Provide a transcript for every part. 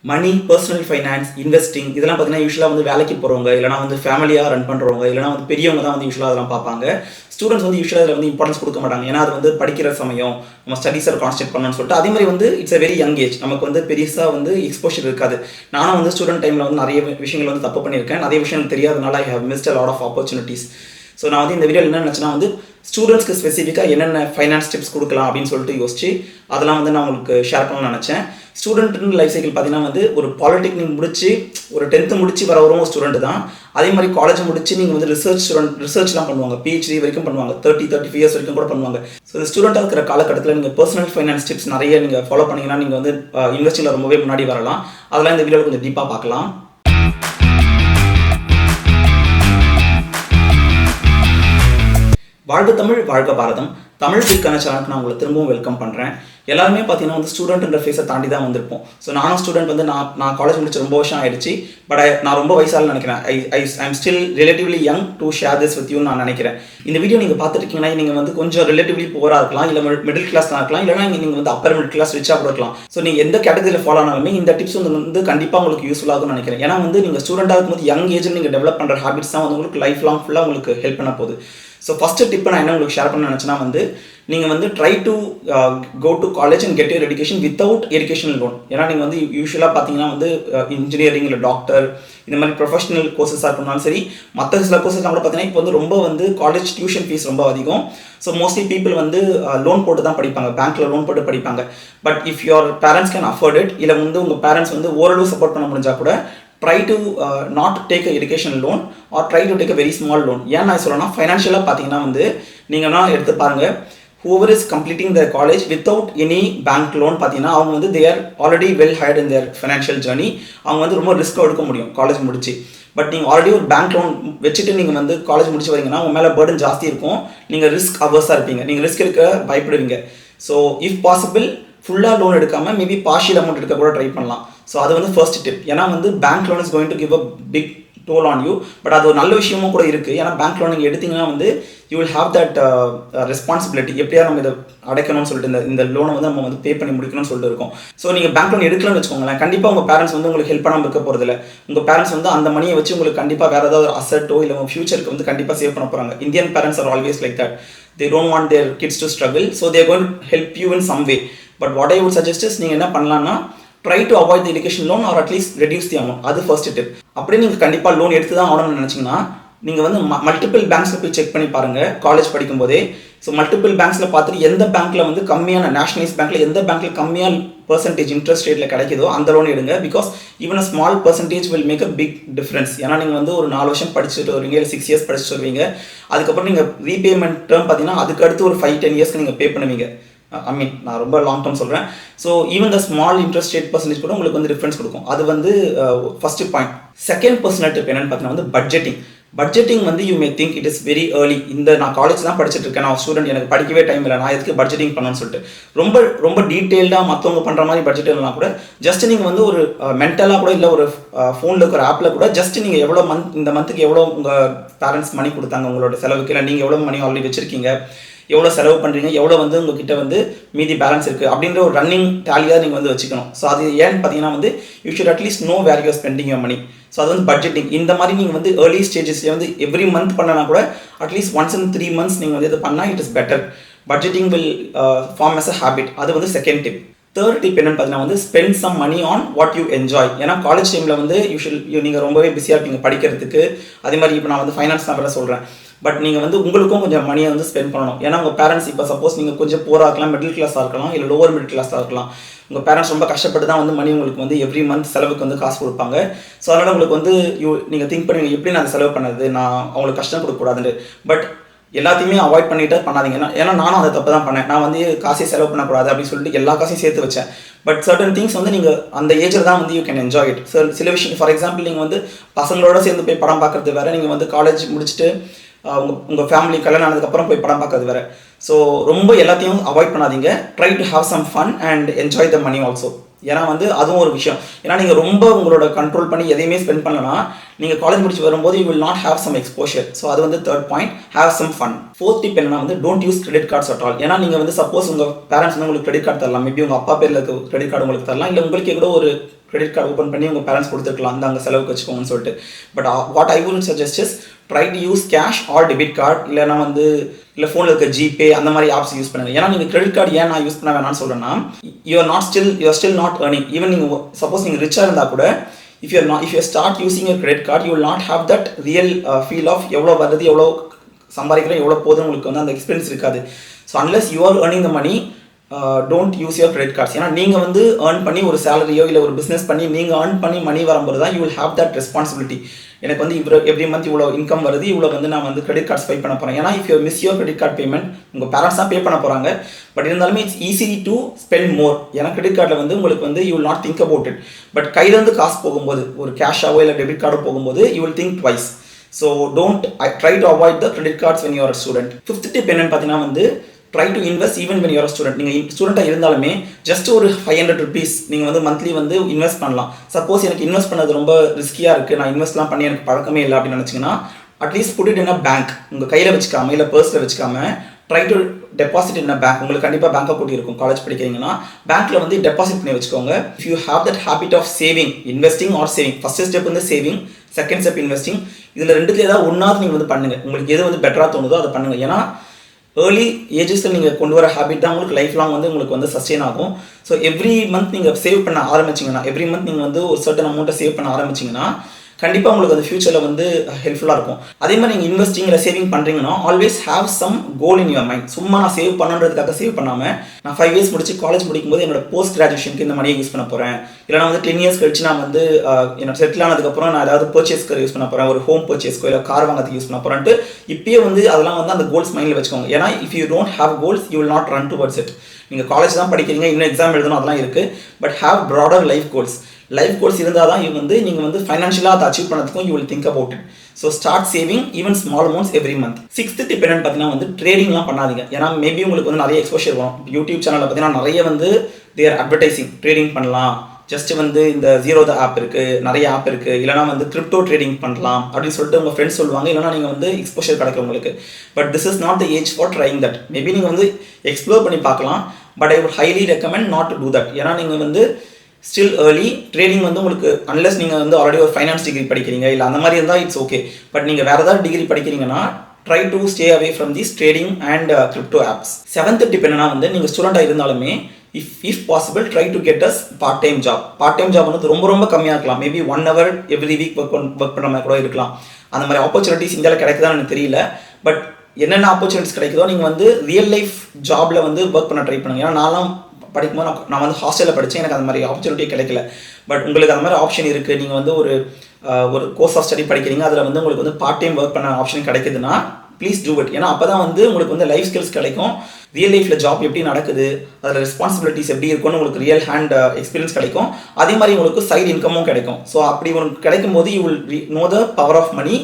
மணி, personal finance, investing இதெல்லாம் பார்த்தீங்கன்னா யூஸ்வலாக வந்து வேலைக்கு போகிறவங்க, இல்லைனா வந்து ஃபேமிலியாக ரன் பண்ணுறவங்க, இல்லைனா வந்து பெரியவங்க தான் வந்து யூஸ்வலாக அதெல்லாம் பார்ப்பாங்க. ஸ்டூடெண்ட்ஸ் வந்து யூஸ்வலாக அதில் வந்து இம்பார்ட்டன்ஸ் கொடுக்க மாட்டாங்க. ஏன்னா அது வந்து படிக்கிற சமயம், நம்ம ஸ்டடீஸை கான்சன்ட்ரேட் பண்ணணும்னு சொல்லிட்டு. அதே மாதிரி வந்து it's a very young age, நமக்கு வந்து பெருசாக வந்து எக்ஸ்போஷர் இருக்காது. நானும் வந்து ஸ்டூடெண்ட் டைமில் வந்து நிறைய விஷயங்கள் வந்து தப்பு பண்ணியிருக்கேன். நிறைய விஷயம் தெரியாதனால I have missed a lot of opportunities. So நான் வந்து இந்த வீடியோவில் என்ன நினச்சேன்னா வந்து ஸ்டூடெண்ட்ஸ்க்கு ஸ்பெசிஃபிக்காக என்னென்ன ஃபைனான்ஸ் டிப்ஸ் கொடுக்கலாம் அப்படின்னு சொல்லிட்டு யோசிச்சு அதெல்லாம் வந்து நான் உங்களுக்கு ஷேர் பண்ணணும்னு நினச்சேன். ஸ்டூடெண்ட் லைஃப் சைக்கிள் பார்த்தீங்கன்னா வந்து ஒரு பாலிடெக்னிக் முடிச்சு ஒரு 10th முடிச்சு வரவரும் ஒரு ஸ்டூடெண்ட் தான். அதே மாதிரி காலேஜ் முடிச்சு நீங்கள் வந்து ரிசர்ச்லாம் பண்ணுவாங்க, PhD வரைக்கும் பண்ணுவாங்க, 35 இயர்ஸ் வரைக்கும் கூட பண்ணுவாங்க. ஸோ இந்த ஸ்டூடெண்ட்டாக இருக்கிற காலகட்டத்தில் நீங்கள் பர்சனல் ஃபைனான்ஸ் டிப்ஸ் நிறைய நீங்கள் ஃபாலோ பண்ணிங்கன்னா நீங்கள் வந்து இன்வெஸ்டிங்கில் ரொம்பவே முன்னாடி வரலாம். அதெல்லாம் இந்த வீடியோவில் கொஞ்சம் டீப்பாக பார்க்கலாம். வாழ்க தமிழ், வாழ்க பாரதம். தமிழ் பிற்கான சேனலுக்கு நான் உங்களை திரும்பவும் வெல்கம் பண்ணுறேன். எல்லாருமே பார்த்தீங்கன்னா வந்து ஸ்டூடெண்ட்ன்ற ஃபேஸை தாண்டி தான் வந்திருப்போம். ஸோ நானும் ஸ்டூடெண்ட் வந்து நான் காலேஜ் முடிச்சு ரொம்ப வருஷம் ஆயிடுச்சு. பட் நான் ரொம்ப வயசாக நினைக்கிறேன். I'm still relatively young to share this with யூன்னு நான் நினைக்கிறேன். இந்த வீடியோ நீங்கள் பார்த்துருக்கீங்கன்னா நீங்கள் வந்து கொஞ்சம் ரிலேட்டிவ்லி புவராக இருக்கலாம், இல்லை மிடில் கிளாஸ் தான் இருக்கலாம், இல்லைனா நீங்கள் வந்து அப்பர் மிடில் கிளாஸ் ரிச்சாக கூட இருக்கலாம். ஸோ நீங்கள் எந்த கேட்டகரியில் ஃபாலோ ஆனாலுமே இந்த டிப்ஸ் வந்து கண்டிப்பாக உங்களுக்கு யூஸ்ஃபுல்லாகும்னு நினைக்கிறேன். ஏன்னா வந்து நீங்கள் ஸ்டூடெண்ட்டாக இருக்கும்போது யங் ஏஜில் நீங்கள் டெவலப் பண்ணுற ஹேபிட்ஸ் தான் வந்து உங்களுக்கு லைஃப் லாங் ஃபுல்லாக உங்களுக்கு ஹெல்ப் பண்ண போகுது. ஸோ ஃபஸ்ட்டு டிப்பை நான் என்ன உங்களுக்கு ஷேர் பண்ண நினச்சேன்னா வந்து நீங்கள் வந்து try to go to college and get your education without educational loan. ஏன்னா நீங்கள் வந்து யூஸ்வலாக பார்த்தீங்கன்னா வந்து இன்ஜினியரிங் இல்லை டாக்டர் இந்த மாதிரி ப்ரொஃபஷனல் கோர்சஸாக இருக்கணும்னாலும் சரி, மற்ற சில கோர்சஸ்லாம் கூட பார்த்தீங்கன்னா இப்போ வந்து ரொம்ப வந்து காலேஜ் டியூஷன் ஃபீஸ் ரொம்ப அதிகம். ஸோ மோஸ்ட்லி பீப்புள் வந்து லோன் போட்டு தான் படிப்பாங்க, பேங்க்கில் லோன் போட்டு படிப்பாங்க. But if your parents can afford it, இல்லை வந்து உங்கள் பேரண்ட்ஸ் வந்து ஓரளவு சப்போர்ட் பண்ண முடிஞ்சால் கூட try to not take a educational loan or try to take a very small loan. ஏன் நான் சொல்லணும்னா ஃபைனான்ஷியலாக பார்த்தீங்கன்னா வந்து நீங்கன்னா எடுத்து பாருங்கள், whoever is completing their college without any bank loan பார்த்தீங்கன்னா அவங்க வந்து they are already well hired in their financial journey. அவங்க வந்து ரொம்ப ரிஸ்க் எடுக்க முடியும் காலேஜ் முடிச்சு. பட் நீங்கள் ஆல்ரெடி ஒரு பேங்க் லோன் வச்சுட்டு நீங்கள் வந்து காலேஜ் முடிச்சு வரீங்கன்னா உங்கள் மேலே பர்டன் ஜாஸ்தி இருக்கும், நீங்கள் ரிஸ்க் அவர்ஸாக இருப்பீங்க, நீங்கள் ரிஸ்க் எடுக்க பயப்படுவீங்க. ஸோ இஃப் பாசிபிள் ஃபுல்லாக லோன் எடுக்காமல் மேபி பார்ஷியல் அமௌண்ட் எடுக்க கூட ட்ரை பண்ணலாம். ஸோ அது வந்து ஃபர்ஸ்ட் டிப். ஏன்னா வந்து bank loan is going to give a big toll on you. But அது ஒரு நல்ல விஷயமும் கூட இருக்குது. ஏன்னா பேங்க் லோன் நீங்கள் எடுத்தீங்கன்னா வந்து you will have that responsibility, எப்படியா நம்ம இதை அடைக்கணும்னு சொல்லிட்டு இந்த லோனை வந்து நம்ம வந்து பே பண்ணி முடிக்கணும்னு சொல்லிட்டு இருக்கோம். ஸோ நீங்கள் பேங்க் லோன் எடுக்கலன்னு வச்சுக்கோங்களேன், கண்டிப்பாக உங்கள் பேரண்ட்ஸ் வந்து உங்களுக்கு ஹெல்ப் பண்ணாமல் இருக்க போகிறதில்ல. உங்கள் பேரண்ட்ஸ் வந்து அந்த மணியை வச்சு உங்களுக்கு கண்டிப்பாக வேறு ஏதாவது ஒரு அசட்டோ இல்லை உங்கள் ஃபியூச்சருக்கு வந்து கண்டிப்பாக சேவ் பண்ண போகிறாங்க. Indian parents are always like that. They don't want their kids to struggle, so they are going to help you in some way. But what I would suggest is நீங்கள் என்ன பண்ணலாம்னா try to avoid the education loan or at least reduce the amount. அது first tip. அப்படியே நீங்கள் கண்டிப்பாக loan எடுத்து தான் ஆகணும்னு நினச்சிங்கன்னா நீங்கள் வந்து மல்டிபிள் பேங்க்ஸில் போய் செக் பண்ணி பாருங்கள் காலேஜ் படிக்கும்போதே. ஸோ மல்டிபிள் பேங்க்ஸில் பார்த்துட்டு எந்த பேங்க்கில் வந்து கம்மியான நேஷனலைஸ் பேங்க்கில் எந்த பேங்க்கில் கம்மியான பர்சன்டேஜ் இன்ட்ரெஸ்ட் ரேட்டில் கிடைக்குதோ அந்த லோன் எடுங்க. Because even a small percentage will make a big difference. ஏன்னா நீங்கள் வந்து ஒரு 4 வருஷம் படிச்சுட்டு வருவீங்க, இல்லை 6 இயர்ஸ் படிச்சுட்டு வருவீங்க. அதுக்கப்புறம் நீங்கள் ரீபேமெண்ட் டேர்ம் பார்த்தீங்கன்னா அதுக்கு அடுத்து ஒரு 5-10 இயர்ஸ்க்கு நீங்கள் பே பண்ணுவீங்க. நான் ரொம்ப லாங் டேர்ம் சொல்கிறேன். So even the small interest rate percentage கூட உங்களுக்கு வந்து டிஃப்ரென்ஸ் கொடுக்கும். அது வந்து first point. Second personal tip என்னென்னு பார்த்தீங்கன்னா வந்து பட்ஜெட்டிங். பட்ஜெட்டிங் வந்து you may think it is very early. நான் காலேஜ் தான் படிச்சுட்டு இருக்கேன், நான் ஸ்டூடெண்ட், எனக்கு படிக்கவே டைம் இல்லை, நான் எதுக்கு பட்ஜெட்டிங் பண்ணணும்னு சொல்லிட்டு ரொம்ப டீட்டெயில்டாக மற்றவங்க பண்ணுற மாதிரி பட்ஜெட் இல்லைனா கூட ஜஸ்ட் நீங்கள் வந்து ஒரு மென்டலாக கூட இல்லை ஒரு ஃபோனில் இருக்கிற ஆப்பில் கூட ஜஸ்ட் நீங்கள் எவ்வளோ இந்த மந்த்துக்கு எவ்வளோ உங்கள் பேரண்ட்ஸ் மணி கொடுத்தாங்க உங்களோட செலவுக்கு, இல்லை நீங்கள் எவ்வளோ மணி ஆல்ரெடி வச்சுருக்கீங்க, எவ்வளோ செலவு பண்ணுறீங்க, எவ்வளோ வந்து உங்ககிட்ட வந்து மீதி பேலன்ஸ் இருக்குது அப்படின்ற ஒரு ரன்னிங் டேலியாக நீங்கள் வந்து வச்சுக்கணும். ஸோ அது ஏன்னு பார்த்தீங்கன்னா வந்து you should at least know where you're spending your money. So அது வந்து பட்ஜெட்டிங். இந்த மாதிரி நீங்கள் வந்து ஏர்லி ஸ்டேஜஸ்லேயே வந்து எவ்ரி மந்த் பண்ணனா கூட அட்லீஸ்ட் ஒன்ஸ் இன் 3 months நீங்கள் வந்து இது பண்ணால் it is better. Budgeting will form as a habit. அது வந்து செகண்ட் டிப். தேர்ட் டிப் என்னென்னு பார்த்தீங்கன்னா வந்து spend some money on what you enjoy. ஏன்னா காலேஜ் டைமில் வந்து நீங்கள் ரொம்பவே பிஸியாக இருப்பீங்க படிக்கிறதுக்கு. அதே மாதிரி இப்போ நான் வந்து ஃபைனான்ஸ் தான் வேறு சொல்கிறேன். பட் நீங்கள் வந்து உங்களுக்கும் கொஞ்சம் மணியை வந்து ஸ்பெண்ட் பண்ணணும். ஏன்னா உங்கள் பேரண்ட்ஸ் இப்போ சப்போஸ் நீங்கள் கொஞ்சம் போராக இருக்கலாம், மிடில் கிளாஸாக இருக்கலாம், இல்லை லோவர் மிடில் கிளாஸாக இருக்கலாம். உங்கள் பேரண்ட்ஸ் ரொம்ப கஷ்டப்பட்டு தான் வந்து மணி உங்களுக்கு வந்து எவ்ரி மந்த் செலவுக்கு வந்து காசு கொடுப்பாங்க. ஸோ அதனால் உங்களுக்கு வந்து நீங்கள் திங்க் பண்ணுவீங்க எப்படி நான் செலவு பண்ணது, நான் அவங்களுக்கு கஷ்டம் கொடுக்கக்கூடாதுன்னு. பட் எல்லாத்தையுமே அவாய்ட் பண்ணிட்டு பண்ணாதீங்க. ஏன்னா நானும் அதை தப்பு தான் பண்ணேன். நான் வந்து காசே செலவு பண்ணக்கூடாது அப்படின்னு சொல்லிட்டு எல்லா காசையும் சேர்த்து வச்சேன். பட் சர்டன் திங்ஸ் வந்து நீங்கள் அந்த ஏஜில் தான் வந்து யூ கேன் என்ஜாய் இட். சில விஷயம் ஃபார் எக்ஸாம்பிள் நீங்கள் வந்து பசங்களோட சேர்ந்து போய் படம் பார்க்குறது வேறு, நீங்கள் வந்து காலேஜ் முடிச்சுட்டு உங்கள் ஃபேமிலி கல்யாணம் ஆனதுக்கப்புறம் போய் படம் பார்க்கறது வேறு. ஸோ ரொம்ப எல்லாத்தையும் அவாய்ட் பண்ணாதீங்க. Try to have some fun and enjoy the money also. ஏன்னா வந்து அதுவும் ஒரு விஷயம். ஏன்னா நீங்கள் ரொம்ப உங்களோட கண்ட்ரோல் பண்ணி எதையுமே ஸ்பெண்ட் பண்ணலன்னா நீங்கள் காலேஜ் முடிச்சு வரும்போது you will not have some exposure. So அது வந்து third point, have some fun. Fourth tip என்னன்னா வந்து don't use credit cards at all. ஏன்னா நீங்கள் வந்து சப்போஸ் உங்கள் பேரண்ட்ஸ் வந்து உங்களுக்கு கிரெடிட் கார்டு தரலாம், மேபி உங்கள் அப்பா பேரில் இருக்க கிரெடிட் கார்டு உங்களுக்கு தரலாம், இல்லை உங்களுக்கே கூட ஒரு கிரெடிட் கார்டு ஓப்பன் பண்ணி உங்கள் பேரண்ட்ஸ் கொடுத்துருக்கலாம், அந்த அங்கே செலவுக்கு வச்சுக்கோங்கன்னு சொல்லிட்டு. But what I would suggest is try to use cash R debit card, இல்லைனா வந்து இல்லை ஃபோனில் இருக்க ஜிபே அந்த மாதிரி ஆப்ஸ் யூஸ் பண்ணுங்க. ஏன்னா நீங்கள் கிரெடிட் கார்டு ஏன் நான் யூஸ் பண்ண வேணாம்னு சொல்கிறேன்னா, you are still not earning. Even நீங்கள் சப்போஸ் நீங்கள் ரிச்சாக இருந்தால் கூட if you start using your credit card, you will not have that real feel of எவ்வளோ வருது, எவ்வளோ சம்பாதிக்கிறோம், எவ்வளோ போதும், உங்களுக்கு வந்து அந்த எக்ஸ்பீரியன்ஸ் இருக்காது. So unless you are earning the money, don't use your credit cards. ஏன்னா நீங்கள் வந்து ஏர்ன் பண்ணி ஒரு சேலரியோ இல்லை ஒரு பிஸ்னஸ் பண்ணி நீங்கள் ஏர்ன் பண்ணி மணி வரும்போது தான் you will have that responsibility. எனக்கு வந்து எவ்ரி மந்த் இவ்வளோ இன்கம் வருது, இவ்வளோ வந்து நான் வந்து கிரெடிட் கார்ட்ஸ் பே பண்ண போகிறேன். ஏன்னா if you miss your credit card payment, உங்கள் பேரண்ட்ஸ் தான் பே பண்ண போகிறாங்க. பட் இருந்தாலுமே it's easy to spend more. ஏன்னா கிரெடிட் கார்டில் வந்து உங்களுக்கு வந்து you will not think about it. But கையிலேருந்து காசு போகும்போது, ஒரு கேஷாவோ இல்லை டெபிட் கார்டோ போகும்போது you will think twice. So try to avoid the credit cards when you are student. Fifth tip என்னன்னு பார்த்தீங்கன்னா வந்து try to invest even when you're student. நீங்கள் ஸ்டூடெண்ட்டாக இருந்தாலுமே ஜஸ்ட் ஒரு 500 rupees நீங்கள் வந்து மந்த்லி வந்து இன்வெஸ்ட் பண்ணலாம். சப்போஸ் எனக்கு இன்வெஸ்ட் பண்ணது ரொம்ப ரிஸ்கியாக இருக்குது, நான் இன்வெஸ்ட்லாம் பண்ணி எனக்கு பழக்கமே இல்லை அப்படின்னு நினச்சிங்கன்னா, at least put it in a bank. உங்கள் கையில் வச்சுக்காம இல்லை பர்ஸில் வச்சுக்காம try to deposit in a bank. உங்களுக்கு கண்டிப்பாக பேங்க் அக்கௌண்ட் இருக்கும் காலேஜ் படிக்கிறீங்கன்னா, பேங்க்கில் வந்து டெபாசிட் பண்ணி வச்சுக்கோங்க. If you have that habit of saving, investing or saving, first step வந்து சேவிங், செகண்ட் ஸ்டெப் இன்வெஸ்டிங். இதில் ரெண்டுத்துல ஏதாவது ஒன்றாவது நீங்கள் வந்து பண்ணுங்கள். உங்களுக்கு எது வந்து பெட்டராக தோணுதோ அதை பண்ணுங்கள். ஏன்னா ஏர்லி ஏஜஸில் நீங்கள் கொண்டு வர ஹேபிட் தான் உங்களுக்கு லைஃப் லாங் வந்து உங்களுக்கு வந்து சஸ்டெயின் ஆகும். ஸோ எவ்ரி மந்த் நீங்கள் சேவ் பண்ண ஆரம்பிச்சிங்கன்னா, எவ்ரி மந்த் நீங்கள் வந்து ஒரு சர்டன் அமௌண்ட்டை சேவ் பண்ண ஆரம்பிச்சிங்கன்னா கண்டிப்பாக உங்களுக்கு அது ஃபியூச்சரில் வந்து ஹெல்ப்ஃபுல்லாக இருக்கும். அதே மாதிரி நீங்கள் இன்வெஸ்டிங் இல்லை சேவிங் பண்ணுறீங்கன்னா always have some goal in your mind. சும்மா நான் சேவ் பண்ணுறதுக்காக சேவ் பண்ணாமல், நான் 5 years முடிச்சு காலேஜ் முடிக்கும்போது என்னோட போஸ்ட் கிராஜுவேஷனுக்கு இந்த மணியை யூஸ் பண்ண போகிறேன், இல்லை நான் வந்து 10 years கழிச்சு நான் வந்து என்னோட செட்டில் ஆனதுக்கப்புறம் நான் ஏதாவது பர்ச்சேஸ்க்கு யூஸ் பண்ண போகிறேன், ஒரு ஹோம் பர்ச்சேஸ்க்கோ இல்லை கார் வாங்கிறதுக்கு யூஸ் பண்ண போகிறேன்ட்டு இப்பயே வந்து அதெல்லாம் வந்து அந்த கோல்ஸ் மைண்டில் வச்சுக்கோங்க. ஏன்னா if you don't have goals you will not run towards it. நீங்கள் காலேஜ் தான் படிக்கிறீங்க, இன்னும் எக்ஸாம் எழுதணும், அதெல்லாம் இருக்குது. But have broader life goals. Life goals இருந்தால் தான் நீங்கள் வந்து ஃபைனான்ஷியலாக அதை அச்சீவ் பண்ணதுக்கும் you will think about it. So start saving even small amounts every month. Sixth tip என்னன்னு பார்த்தீங்கன்னா வந்து ட்ரேடிங்லாம் பண்ணாதீங்க. ஏன்னா மேபி உங்களுக்கு வந்து நிறைய எக்ஸ்போஷர் வரும். யூடியூப் சேனலில் பார்த்தீங்கன்னா நிறைய வந்து தேர் அட்வர்டைசிங் ட்ரேடிங் பண்ணலாம், ஜஸ்ட் வந்து இந்த ஜீரோதா ஆப் இருக்குது, நிறைய ஆப் இருக்குது, இல்லைனா வந்து கிரிப்டோ ட்ரேடிங் பண்ணலாம் அப்படின்னு சொல்லிட்டு உங்கள் ஃப்ரெண்ட்ஸ் சொல்லுவாங்க. இல்லைனா நீங்கள் வந்து எக்ஸ்போஷர் கிடைக்கும் உங்களுக்கு. But this is not the age for trying that. Maybe நீங்கள் வந்து எக்ஸ்ப்ளோர் பண்ணி பார்க்கலாம், but I would highly recommend not to do that. ஏன்னா நீங்கள் வந்து ஸ்டில் ஏர்லி. ட்ரேடிங் வந்து உங்களுக்கு அன்லெஸ் நீங்கள் வந்து ஆல்ரெடி ஒரு ஃபைனான்ஸ் டிகிரி படிக்கிறீங்க இல்லை அந்த மாதிரி இருந்தால் இட்ஸ் ஓகே. பட் நீங்கள் வேறு ஏதாவது டிகிரி படிக்கிறீங்கன்னா try to stay away from this trading and crypto apps. Seventh tip என்னன்னா வந்து நீங்கள் ஸ்டூடெண்ட்டாக இருந்தாலுமே if possible try to get as part time job. Part time job வந்து ரொம்ப ரொம்ப கம்மியாக இருக்கலாம். Maybe 1 hour every week work பண்ணுற மாதிரி கூட இருக்கலாம். அந்த மாதிரி ஆப்பர்ச்சுனிட்டிஸ் இந்தியாவில் கிடைக்குதான்னு எனக்கு தெரியல. பட் என்னென்ன ஆப்பர்ச்சுனிட்டிஸ் கிடைக்குதோ நீங்கள் வந்து ரியல் லைஃப் ஜாபில் வந்து ஒர்க் பண்ண ட்ரை பண்ணுங்க. ஏன்னா நான்லாம் படிக்கும்போது நான் வந்து ஹாஸ்டலில் படித்தேன், எனக்கு அந்த மாதிரி ஆப்பர்ச்சுனிட்டி கிடைக்கல. பட் உங்களுக்கு அந்த மாதிரி ஆப்ஷன் இருக்குது. நீங்கள் வந்து ஒரு கோர்ஸ் ஆஃப் ஸ்டடி படிக்கிறீங்க, அதில் வந்து உங்களுக்கு வந்து பார்ட் டைம் ஒர்க் பண்ண ஆப்ஷன் கிடைக்குதுன்னா ப்ளீஸ் டூ இட். ஏன்னா அப்போ தான் வந்து உங்களுக்கு வந்து லைஃப் ஸ்கில்ஸ் கிடைக்கும், ரியல் லைஃப்பில் ஜாப் எப்படி நடக்குது, அதில் ரெஸ்பான்சிபிலிட்டிஸ் எப்படி இருக்கும்னு உங்களுக்கு ரியல் ஹேண்ட் எக்ஸ்பீரியன்ஸ் கிடைக்கும். அதே மாதிரி உங்களுக்கு சைடு இன்கமும் கிடைக்கும். ஸோ அப்படி உங்களுக்கு கிடைக்கும் போது you will know the power of money.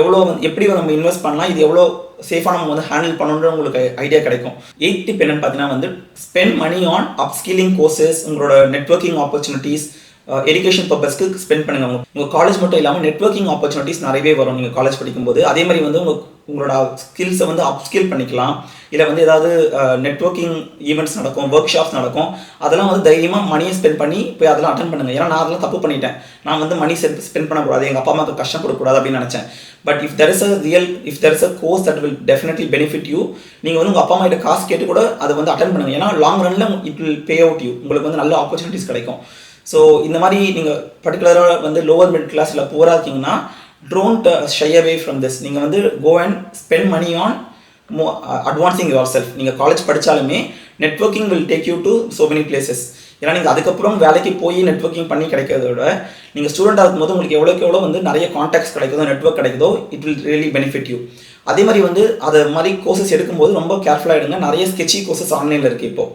எவ்வளோ எப்படி நம்ம இன்வெஸ்ட் பண்ணலாம், இது எவ்வளோ சேஃபாக நம்ம வந்து ஹேண்டில் பண்ணணுன்ற உங்களுக்கு ஐடியா கிடைக்கும். 8th டிப் என்னன்னு பார்த்தீங்கன்னா வந்து spend money on upskilling courses, உங்களோட நெட்வொர்க்கிங் ஆப்பர்ச்சுனிட்டிஸ், எஜுகேஷன் பர்பஸ்க்கு ஸ்பெண்ட் பண்ணுங்க. உங்கள் காலேஜ் மட்டும் இல்லாமல் நெட்வொர்க்கிங் ஆப்பர்ச்சுனிட்டிஸ் நிறையவே வரும் நீங்கள் காலேஜ் படிக்கும்போது. அதே மாதிரி வந்து உங்களோட ஸ்கில்ஸை வந்து அப்ஸ்கில் பண்ணிக்கலாம். இல்லை வந்து ஏதாவது நெட்வொர்க்கிங் ஈவெண்ட்ஸ் நடக்கும், ஒர்க் ஷாப்ஸ் நடக்கும், அதெல்லாம் வந்து தைரியமாக மணியை ஸ்பெண்ட் பண்ணி போய் அதெல்லாம் அட்டன் பண்ணுங்கள். ஏன்னா நான் அதெல்லாம் தப்பு பண்ணிட்டேன். நான் வந்து மணி ஸ்பெண்ட் பண்ணக்கூடாது, எங்கள் அப்பா அம்மாவுக்கு கஷ்டம் கொடுக்கக்கூடாது அப்படின்னு நினச்சேன். But if there is a course that will definitely benefit you. நீங்கள் வந்து உங்கள் அப்பா அம்மா கிட்ட காசு கேட்டு கூட அதை வந்து அட்டன் பண்ணுங்கள். ஏன்னா long Ranil it will pay out you. உங்களுக்கு வந்து நல்ல ஆப்பர்ச்சுனிட்டிஸ் கிடைக்கும். ஸோ இந்த மாதிரி நீங்கள் பர்டிகுலராக வந்து லோவர் மிடில் கிளாஸ் இல்லை புவராக இருக்கீங்கன்னா don't shy away from this. நீங்கள் வந்து go and spend money on advancing yourself. நீங்கள் காலேஜ் படித்தாலுமே networking will take you to so many places. ஏன்னா நீங்கள் அதுக்கப்புறம் வேலைக்கு போய் நெட்வொர்க்கிங் பண்ணி கிடைக்கிறத விட நீங்கள் ஸ்டூடெண்ட்டாக இருக்கும்போது உங்களுக்கு எவ்வளோக்கு எவ்வளோ வந்து நிறைய கான்டாக்ட்ஸ் கிடைக்குதோ, நெட்வொர்க் கிடைக்குதோ, it will really benefit you. அதே மாதிரி வந்து அதை மாதிரி கோர்சஸ் எடுக்கும்போது ரொம்ப கேர்ஃபுல்லாக எடுங்க. நிறைய ஸ்கெட்சி கோர்சஸ் ஆன்லைனில் இருக்குது இப்போது.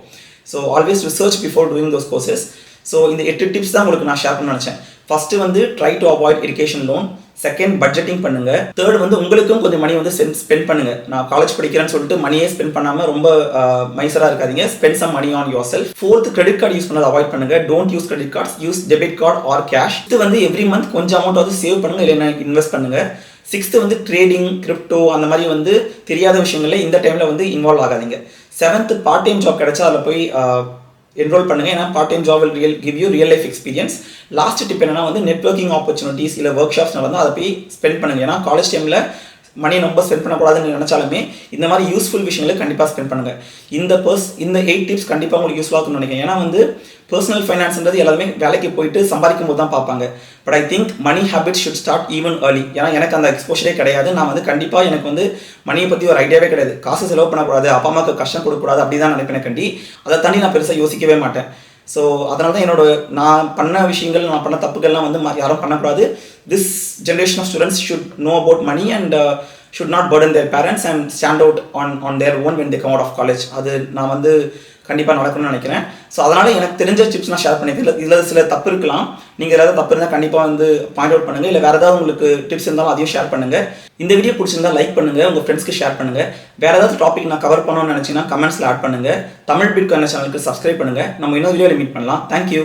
So always research before doing those courses. So இந்த 8 டிப்ஸ் தான் உங்களுக்கு நான் ஷேர் பண்ண நினச்சேன். ஃபஸ்ட்டு வந்து try to avoid education loan. Second budgeting பண்ணுங்க. தேர்ட் வந்து உங்களுக்கும் கொஞ்சம் மணி வந்து ஸ்பெண்ட் பண்ணுங்க. நான் காலேஜ் படிக்கிறேன்னு சொல்லிட்டு மணியே ஸ்பெண்ட் பண்ணாம ரொம்ப மைசரா இருக்காதீங்க. Spend some money on yourself. Fourth, credit card use பண்ணதை அவாய்ட் பண்ணுங்க. Don't use credit cards, use debit card or cash. இது வந்து எவ்ரி மந்த் கொஞ்சம் அமௌண்ட் வந்து சேவ் பண்ணுங்க, இல்லைன்னா இன்வெஸ்ட் பண்ணுங்க. சிக்ஸ்த்து வந்து ட்ரேடிங், கிரிப்டோ அந்த மாதிரி வந்து தெரியாத விஷயங்கள்ல இந்த டைமில் வந்து இன்வால்வ் ஆகாதீங்க. செவன்த், பார்ட் டைம் ஜாப் கிடைச்சா அதில் போய் என்ரோல் பண்ணுங்க. ஏன்னா part time job will give you real life experience. Last tip என்னன்னா வந்து நெட்வொர்க்கிங் ஆப்பர்ச்சுனிட்டிஸ் இல்லை ஒர்க் ஷாப்ஸ் வந்து அதை போய் ஸ்பெண்ட் பண்ணுங்க. ஏன்னா காலேஜ் டைமில் மணி ரொம்ப ஸ்பெண்ட் பண்ணக்கூடாதுன்னு நினச்சாலுமே இந்த மாதிரி யூஸ்ஃபுல் விஷயங்களை கண்டிப்பாக ஸ்பெண்ட் பண்ணுங்க. இந்த 8 டிப்ஸ் கண்டிப்பாக உங்களுக்கு யூஸ்ஃபுல்லாக இருக்கும்னு நினைக்கிறேன். ஏன்னா வந்து பர்சனல் ஃபைனான்ஸ்ன்றது எல்லாருமே வேலைக்கு போயிட்டு சம்பாதிக்கும் போது தான் பார்ப்பாங்க. But I think money habits should start even early. ஏன்னா எனக்கு அந்த எக்ஸ்போஷரே கிடையாது. நான் வந்து கண்டிப்பாக எனக்கு வந்து மணியை பற்றி ஒரு ஐடியாவே கிடையாது. காசு செலவு பண்ணக்கூடாது, அப்பா அம்மாவுக்கு கஷ்டம் கொடுக்கக்கூடாது, அப்படி தான் நினைப்பேன் கண்டி. அதை தாண்டி நான் பெருசாக யோசிக்கவே மாட்டேன். ஸோ அதனால தான் நான் பண்ண விஷயங்கள், நான் பண்ண தப்புகள்லாம் வந்து யாரும் பண்ணக்கூடாது. This generation of students should know about money and should not burden their parents and stand out on their own when they come out of college. அது நான் வந்து கண்டிப்பாக நடக்கணும்னு நினைக்கிறேன். ஸோ அதனால் எனக்கு தெரிஞ்ச டிப்ஸ் நான் ஷேர் பண்ணியிருக்கேன். இதில் சில தப்பு இருக்கலாம். நீங்கள் ஏதாவது தப்பு இருந்தால் கண்டிப்பாக வந்து பாயிண்ட் அவுட் பண்ணுங்கள். இல்லை வேறு ஏதாவது உங்களுக்கு டிப்ஸ் இருந்தாலும் அதையும் ஷேர் பண்ணுங்கள். இந்த வீடியோ பிடிச்சிருந்தா லைக் பண்ணுங்கள், உங்கள் ஃப்ரெண்ட்ஸ்க்கு ஷேர் பண்ணுங்கள். வேறு ஏதாவது டாபிக் நான் கவர் பண்ணணும்னு நினச்சிங்கன்னா கமெண்ட்ஸில் ஆட் பண்ணுங்கள். தமிழ் பிட்காயின் சேனலுக்கு சப்ஸ்கிரைப் பண்ணுங்கள். நம்ம இன்னொரு வீடியோவில் மீட் பண்ணலாம். தேங்க்யூ.